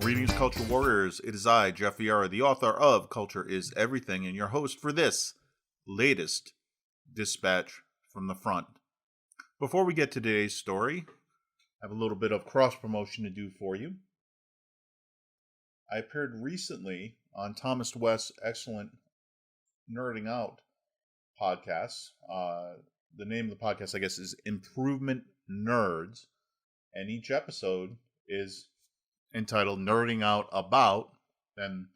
Greetings, Culture Warriors. It is I, Jeff Vieira, the author of Culture is Everything, and your host for this latest dispatch from the front. Before we get to today's story, I have a little bit of cross-promotion to do for you. I appeared recently on Thomas West's excellent Nerding Out podcast. The name of the podcast, I guess, is Improvement Nerds, and each episode is entitled Nerding Out About, then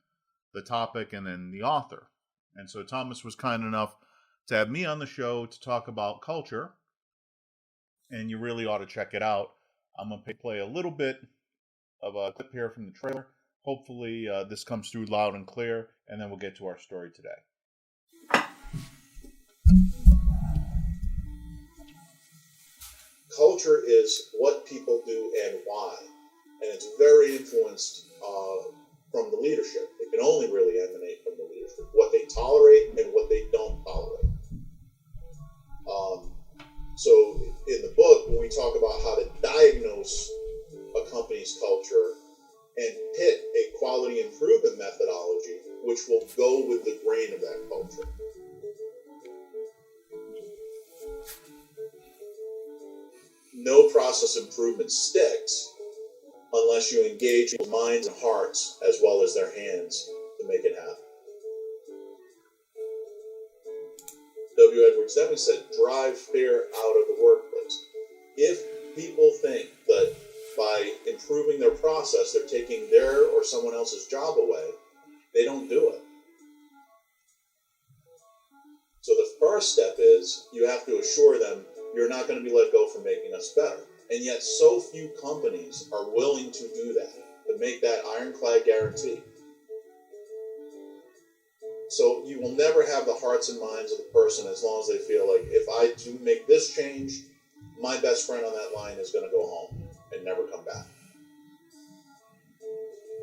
the topic, and then the author. And so Thomas was kind enough to have me on the show to talk about culture, and you really ought to check it out. I'm going to play a little bit of a clip here from the trailer. Hopefully this comes through loud and clear, and then we'll get to our story today. Culture is what people do and why. And it's very influenced from the leadership. It can only really emanate from the leadership. What they tolerate and what they don't tolerate. So in the book, when we talk about how to diagnose a company's culture and pick a quality improvement methodology, which will go with the grain of that culture. No process improvement sticks unless you engage people's minds and hearts as well as their hands to make it happen. W. Edwards Deming said, drive fear out of the workplace. If people think that by improving their process, they're taking their or someone else's job away, they don't do it. So the first step is you have to assure them you're not going to be let go for making us better. And yet so few companies are willing to do that, to make that ironclad guarantee. So you will never have the hearts and minds of the person as long as they feel like, if I do make this change, my best friend on that line is going to go home and never come back.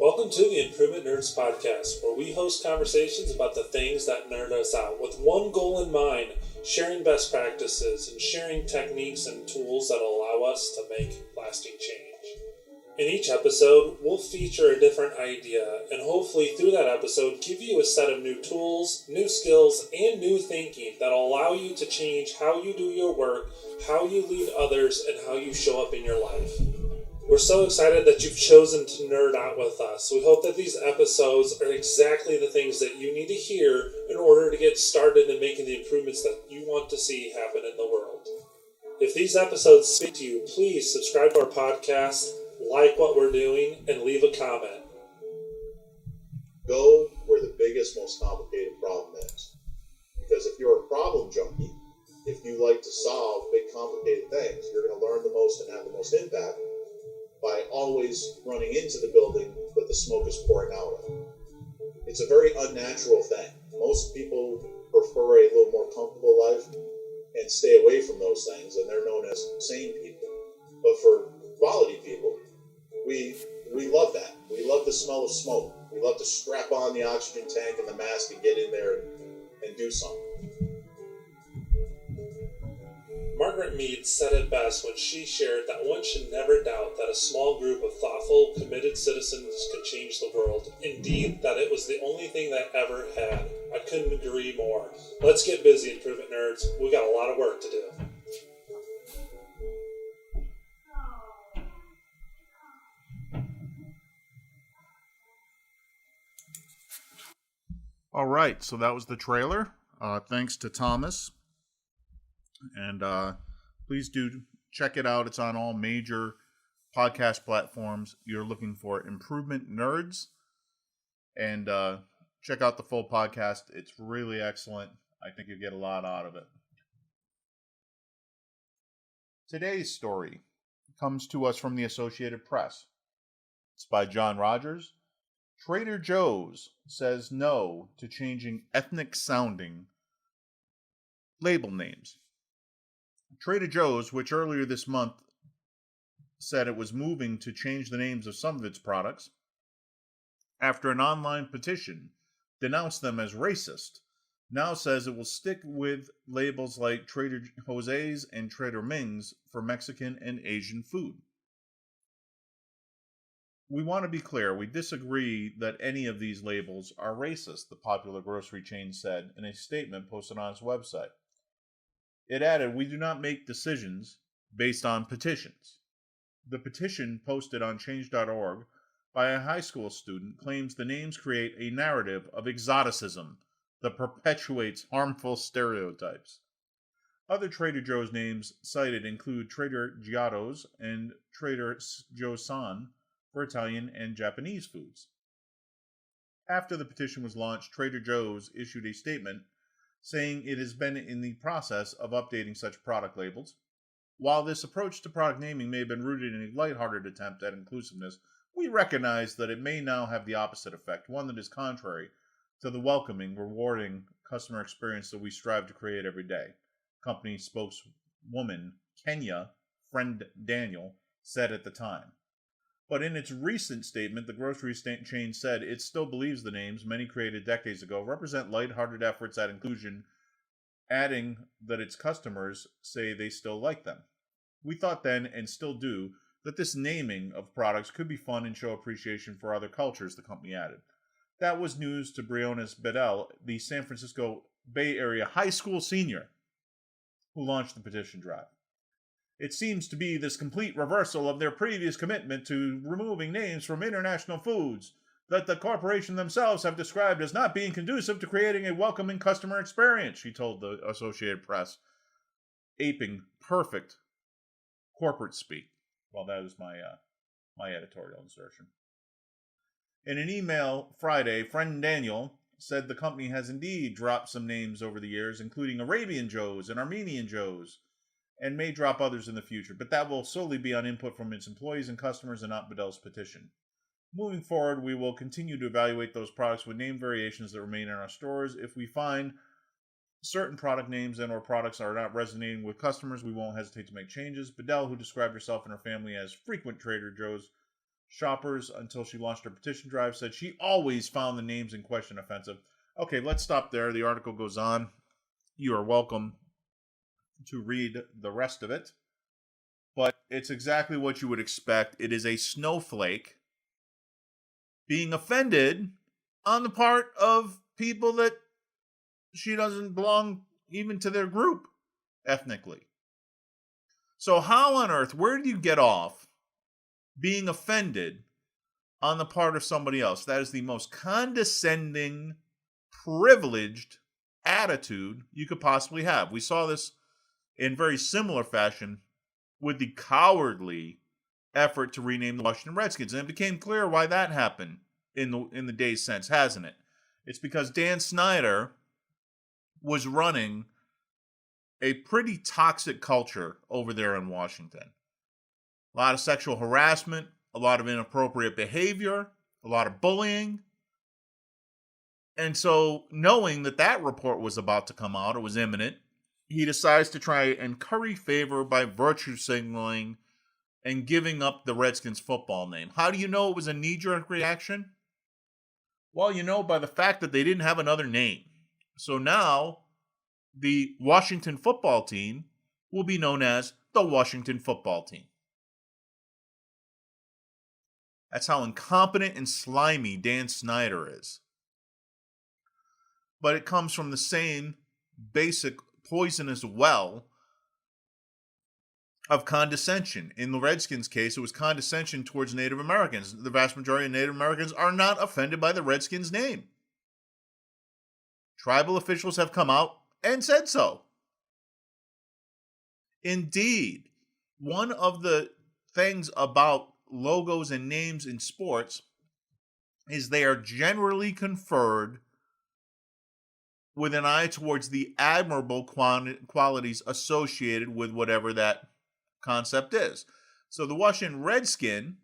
Welcome to the Improvement Nerds Podcast, where we host conversations about the things that nerd us out, with one goal in mind: sharing best practices and sharing techniques and tools that allow us to make lasting change. In each episode, we'll feature a different idea, and hopefully through that episode give you a set of new tools, new skills, and new thinking that will allow you to change how you do your work, how you lead others, and how you show up in your life. We're so excited that you've chosen to nerd out with us. We hope that these episodes are exactly the things that you need to hear in order to get started in making the improvements that you want to see happen in the world. If these episodes speak to you, please subscribe to our podcast, like what we're doing, and leave a comment. Go where the biggest, most complicated problem is. Because if you're a problem junkie, if you like to solve big, complicated things, you're going to learn the most and have the most impact by always running into the building that the smoke is pouring out of. It's a very unnatural thing. Most people prefer a little more comfortable life and stay away from those things, and they're known as sane people. But for quality people, we love that. We love the smell of smoke. We love to strap on the oxygen tank and the mask and get in there and do something. Margaret Mead said it best when she shared that one should never doubt that a small group of thoughtful, committed citizens can change the world. Indeed, that it was the only thing they ever had. I couldn't agree more. Let's get busy, Improvement Nerds. We got a lot of work to do. All right, so that was the trailer. Thanks to Thomas. And please do check it out. It's on all major podcast platforms. You're looking for Improvement Nerds. And check out the full podcast. It's really excellent. I think you'll get a lot out of it. Today's story comes to us from the Associated Press. It's by John Rogers. Trader Joe's says no to changing ethnic-sounding label names. Trader Joe's, which earlier this month said it was moving to change the names of some of its products, after an online petition denounced them as racist, now says it will stick with labels like Trader Jose's and Trader Ming's for Mexican and Asian food. We want to be clear, we disagree that any of these labels are racist, the popular grocery chain said in a statement posted on its website. It added, "We do not make decisions based on petitions." The petition posted on change.org by a high school student claims the names create a narrative of exoticism that perpetuates harmful stereotypes. Other Trader Joe's names cited include Trader Giotto's and Trader Joe-san for Italian and Japanese foods. After the petition was launched, Trader Joe's issued a statement saying it has been in the process of updating such product labels. While this approach to product naming may have been rooted in a lighthearted attempt at inclusiveness, we recognize that it may now have the opposite effect, one that is contrary to the welcoming, rewarding customer experience that we strive to create every day. Company spokeswoman Kenya Friend Daniel said at the time. But in its recent statement, the grocery chain said it still believes the names, many created decades ago, represent lighthearted efforts at inclusion, adding that its customers say they still like them. We thought then, and still do, that this naming of products could be fun and show appreciation for other cultures, the company added. That was news to Briones Bedell, the San Francisco Bay Area high school senior who launched the petition drive. It seems to be this complete reversal of their previous commitment to removing names from international foods that the corporation themselves have described as not being conducive to creating a welcoming customer experience, she told the Associated Press, aping perfect corporate speak. Well, that was my editorial insertion. In an email Friday, Friend Daniel said the company has indeed dropped some names over the years, including Arabian Joe's and Armenian Joe's, and may drop others in the future, but that will solely be on input from its employees and customers and not Bedell's petition. Moving forward, we will continue to evaluate those products with name variations that remain in our stores. If we find certain product names and or products are not resonating with customers, we won't hesitate to make changes. Bedell, who described herself and her family as frequent Trader Joe's shoppers until she launched her petition drive, said she always found the names in question offensive. Okay, let's stop there. The article goes on. You are welcome to read the rest of it, but it's exactly what you would expect. It is a snowflake being offended on the part of people that she doesn't belong even to their group ethnically. So how on earth, where do you get off being offended on the part of somebody else? That is the most condescending, privileged attitude you could possibly have. We saw this in very similar fashion with the cowardly effort to rename the Washington Redskins. And it became clear why that happened in the days since, hasn't it? It's because Dan Snyder was running a pretty toxic culture over there in Washington. A lot of sexual harassment, a lot of inappropriate behavior, a lot of bullying. And so, knowing that report was about to come out, it was imminent, he decides to try and curry favor by virtue signaling and giving up the Redskins football name. How do you know it was a knee-jerk reaction? Well, you know by the fact that they didn't have another name. So now, the Washington football team will be known as the Washington football team. That's how incompetent and slimy Dan Snyder is. But it comes from the same basic poisonous well of condescension. In the Redskins case, it was condescension towards Native Americans. The vast majority of Native Americans are not offended by the Redskins name. Tribal officials have come out and said so. Indeed, one of the things about logos and names in sports is they are generally conferred with an eye towards the admirable qualities associated with whatever that concept is. So the Washington Redskin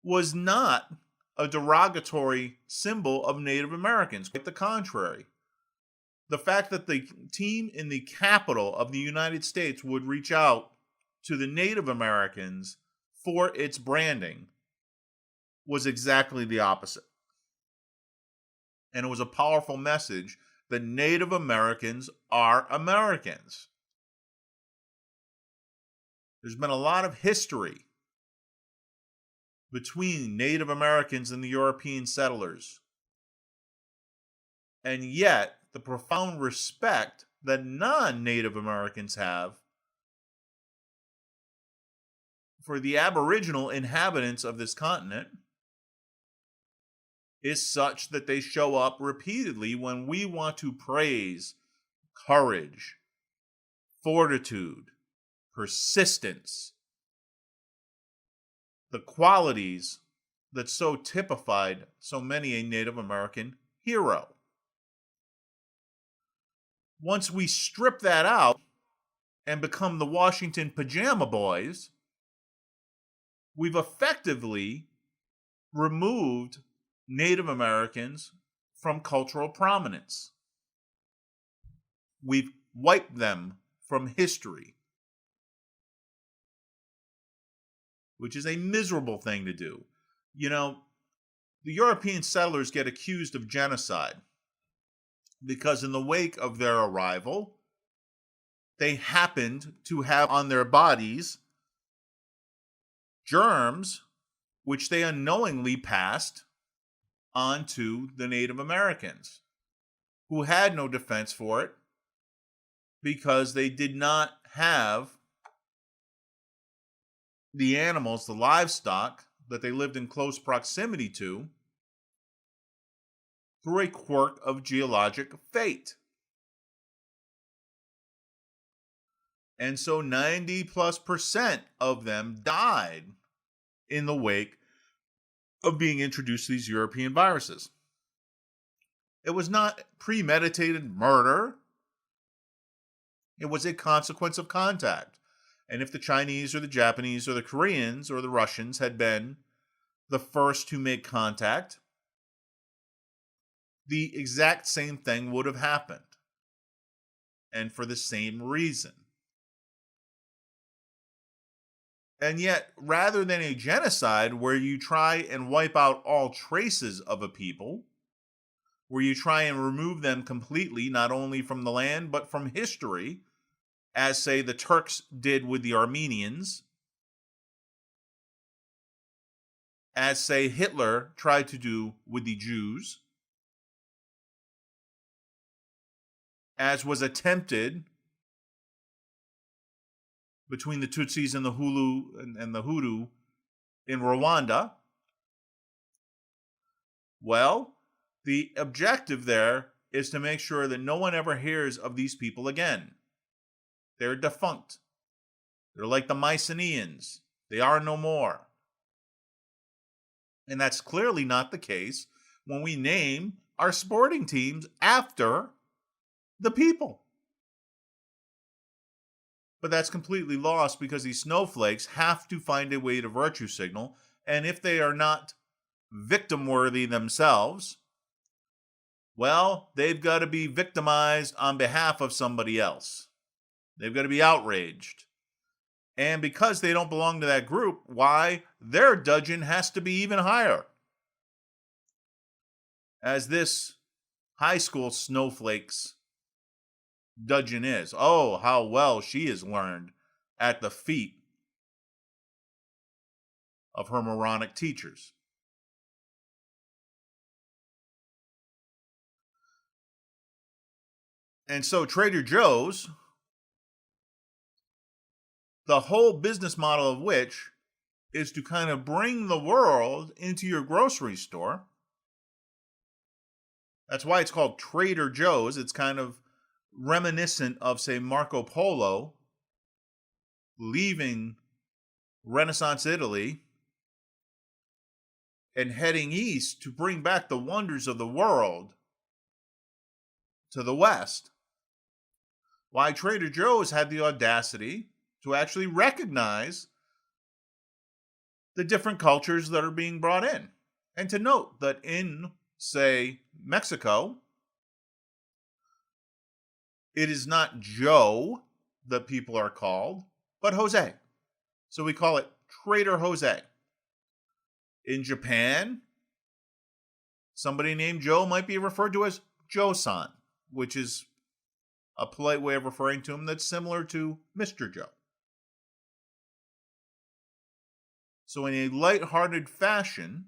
was not a derogatory symbol of Native Americans. Quite the contrary. The fact that the team in the capital of the United States would reach out to the Native Americans for its branding was exactly the opposite. And it was a powerful message that Native Americans are Americans. There's been a lot of history between Native Americans and the European settlers. And yet, the profound respect that non-Native Americans have for the Aboriginal inhabitants of this continent is such that they show up repeatedly when we want to praise courage, fortitude, persistence, the qualities that so typified so many a Native American hero. Once we strip that out and become the Washington Pajama Boys, we've effectively removed Native Americans from cultural prominence. We've wiped them from history, which is a miserable thing to do. You know, the European settlers get accused of genocide because in the wake of their arrival, they happened to have on their bodies germs which they unknowingly passed onto the Native Americans, who had no defense for it because they did not have the animals, the livestock that they lived in close proximity to through a quirk of geologic fate. And so 90+% of them died in the wake of being introduced to these European viruses. It was not premeditated murder. It was a consequence of contact. And if the Chinese or the Japanese or the Koreans or the Russians had been the first to make contact, the exact same thing would have happened. And for the same reason. And yet, rather than a genocide where you try and wipe out all traces of a people, where you try and remove them completely, not only from the land, but from history, as, say, the Turks did with the Armenians, as, say, Hitler tried to do with the Jews, as was attempted between the Tutsis and the Hulu and the Hutu in Rwanda. Well, the objective there is to make sure that no one ever hears of these people again. They're defunct. They're like the Mycenaeans. They are no more. And that's clearly not the case when we name our sporting teams after the people. But that's completely lost because these snowflakes have to find a way to virtue signal. And if they are not victim worthy themselves, well, they've got to be victimized on behalf of somebody else. They've got to be outraged. And because they don't belong to that group, why, their dudgeon has to be even higher. As this high school snowflake's dudgeon is. Oh, how well she has learned at the feet of her moronic teachers. And so Trader Joe's, the whole business model of which is to kind of bring the world into your grocery store. That's why it's called Trader Joe's. It's kind of reminiscent of, say, Marco Polo leaving Renaissance Italy and heading east to bring back the wonders of the world to the West. Why Trader Joe's had the audacity to actually recognize the different cultures that are being brought in. And to note that in, say, Mexico, it is not Joe that people are called, but Jose. So we call it Trader Jose. In Japan, somebody named Joe might be referred to as Joe-san, which is a polite way of referring to him that's similar to Mr. Joe. So in a lighthearted fashion,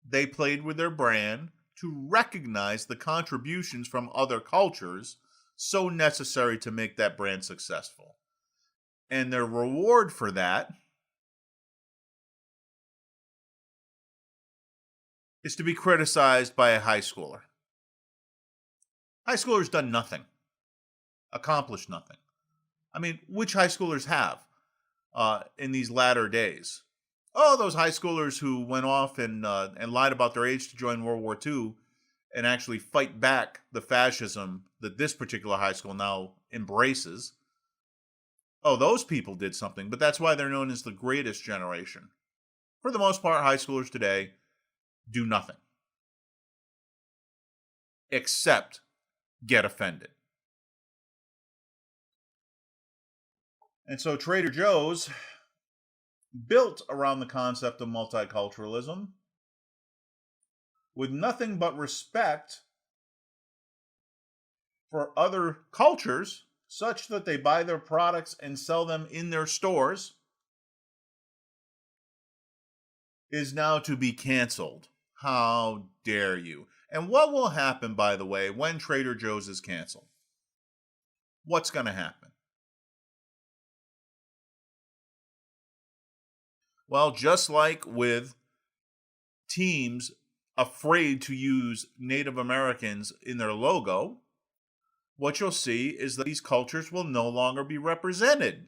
they played with their brand to recognize the contributions from other cultures so necessary to make that brand successful. And their reward for that is to be criticized by a high schooler. High schoolers done nothing, accomplished nothing. I mean, which high schoolers have in these latter days? Oh, those high schoolers who went off and lied about their age to join World War II and actually fight back the fascism that this particular high school now embraces. Oh, those people did something, but that's why they're known as the greatest generation. For the most part, high schoolers today do nothing except get offended. And so Trader Joe's, built around the concept of multiculturalism, with nothing but respect for other cultures, such that they buy their products and sell them in their stores, is now to be canceled. How dare you? And what will happen, by the way, when Trader Joe's is canceled? What's going to happen? Well, just like with teams afraid to use Native Americans in their logo, what you'll see is that these cultures will no longer be represented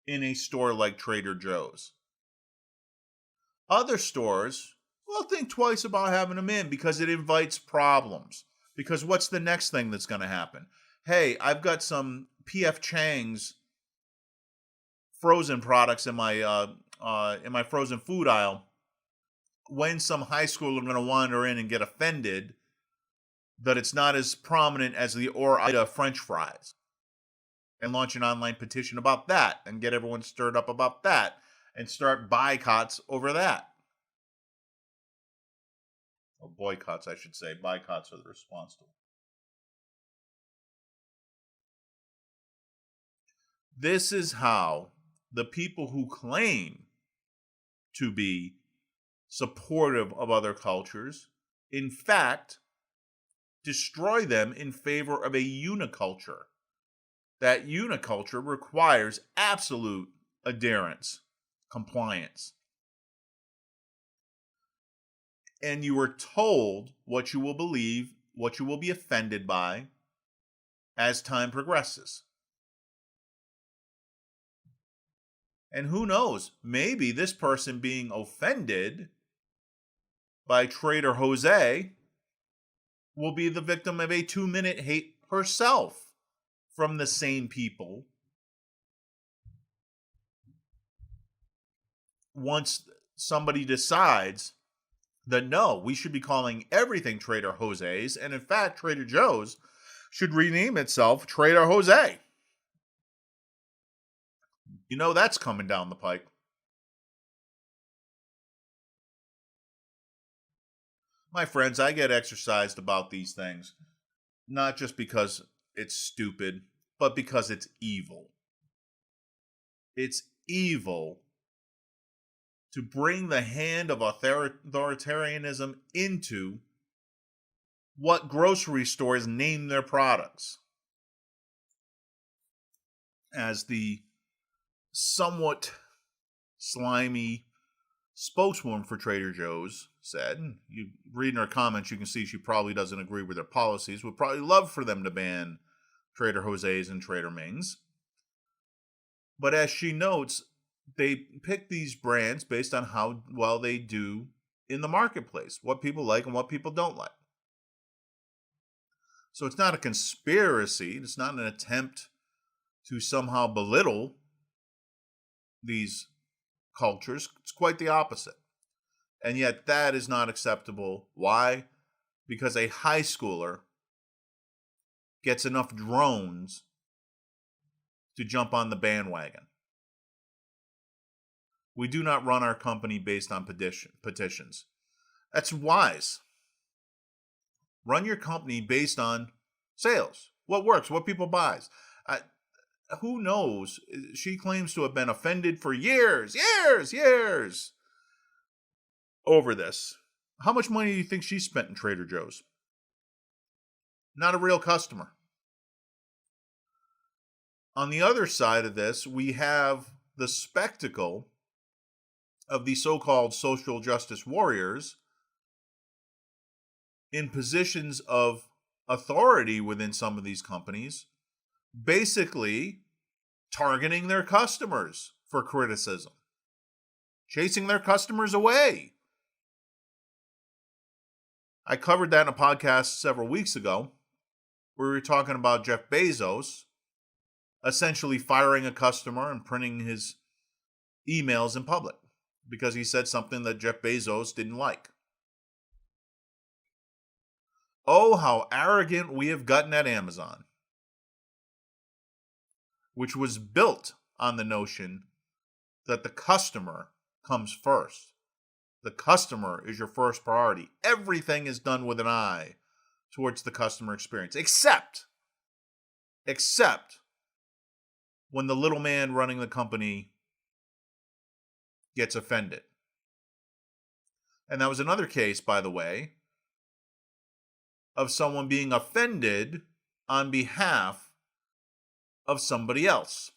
in a store like Trader Joe's. Other stores will think twice about having them in because it invites problems. Because what's the next thing that's going to happen? Hey, I've got some P.F. Chang's frozen products in my frozen food aisle. When some high schooler going to wander in and get offended that it's not as prominent as the Ore-Ida French fries, and launch an online petition about that and get everyone stirred up about that and start boycotts over that. Or boycotts, I should say. Boycotts are the response to it. This is how the people who claim to be supportive of other cultures, in fact, destroy them in favor of a uniculture. That uniculture requires absolute adherence, compliance. And you are told what you will believe, what you will be offended by as time progresses. And who knows, maybe this person being offended by Trader Jose will be the victim of a 2-minute hate herself from the same people. Once somebody decides that no, we should be calling everything Trader Jose's, and in fact, Trader Joe's should rename itself Trader Jose. You know that's coming down the pike. My friends, I get exercised about these things, not just because it's stupid, but because it's evil. It's evil to bring the hand of authoritarianism into what grocery stores name their products. As the somewhat slimy spokeswoman for Trader Joe's said, you read in her comments, you can see she probably doesn't agree with their policies, would probably love for them to ban Trader Jose's and Trader Ming's. But as she notes, they pick these brands based on how well they do in the marketplace, what people like and what people don't like. So it's not a conspiracy, it's not an attempt to somehow belittle these cultures. It's quite the opposite. And yet that is not acceptable. Why? Because a high schooler gets enough drones to jump on the bandwagon. We do not run our company based on petitions. That's wise. Run your company based on sales. What works, what people buys. Who knows? She claims to have been offended for years over this. How much money do you think she spent in Trader Joe's? Not a real customer. On the other side of this, we have the spectacle of the so-called social justice warriors in positions of authority within some of these companies, basically targeting their customers for criticism, chasing their customers away. I covered that in a podcast several weeks ago, where we were talking about Jeff Bezos essentially firing a customer and printing his emails in public because he said something that Jeff Bezos didn't like. Oh, how arrogant we have gotten at Amazon, which was built on the notion that the customer comes first. The customer is your first priority. Everything is done with an eye towards the customer experience, except when the little man running the company gets offended. And that was another case, by the way, of someone being offended on behalf of somebody else.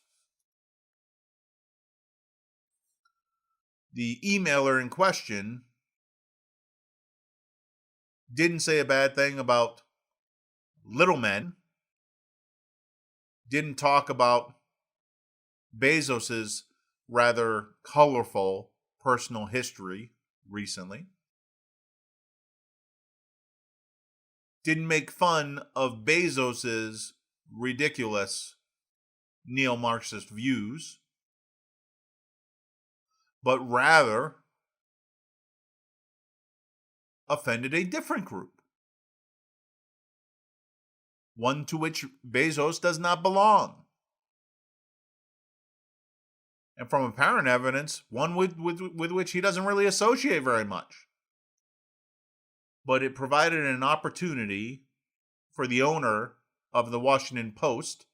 The emailer in question didn't say a bad thing about little men, didn't talk about Bezos's rather colorful personal history recently, didn't make fun of Bezos's ridiculous neo-Marxist views, but rather offended a different group, one to which Bezos does not belong. And from apparent evidence, one with which he doesn't really associate very much. But it provided an opportunity for the owner of the Washington Post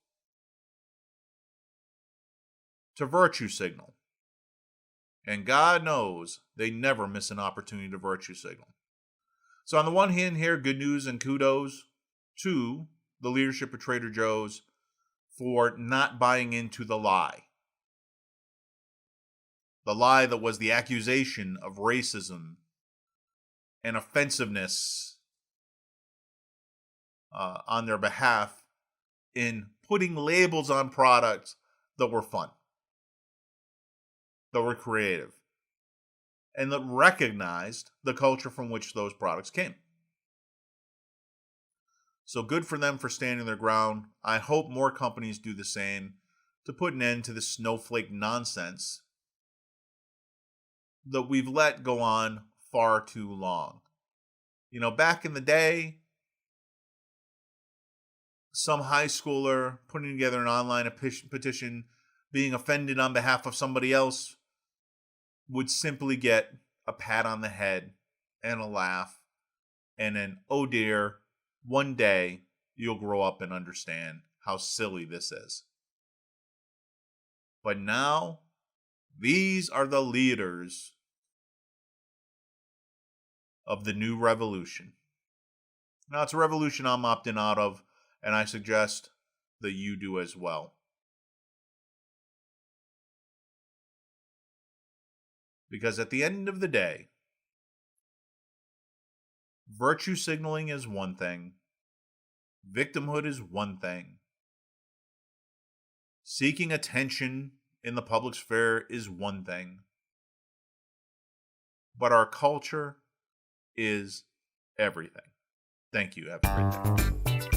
to virtue signal. And God knows they never miss an opportunity to virtue signal. So on the one hand here, good news and kudos to the leadership of Trader Joe's for not buying into the lie. The lie that was the accusation of racism and offensiveness on their behalf in putting labels on products that were fun, that were creative, and that recognized the culture from which those products came. So good for them for standing their ground. I hope more companies do the same to put an end to the Snowflake nonsense that we've let go on far too long. You know, back in the day, some high schooler putting together an online petition, being offended on behalf of somebody else, would simply get a pat on the head and a laugh and an, oh dear, one day you'll grow up and understand how silly this is. But now, these are the leaders of the new revolution. Now, it's a revolution I'm opting out of, and I suggest that you do as well. Because at the end of the day, virtue signaling is one thing, victimhood is one thing, seeking attention in the public sphere is one thing, but our culture is everything. Thank you. Have a great day.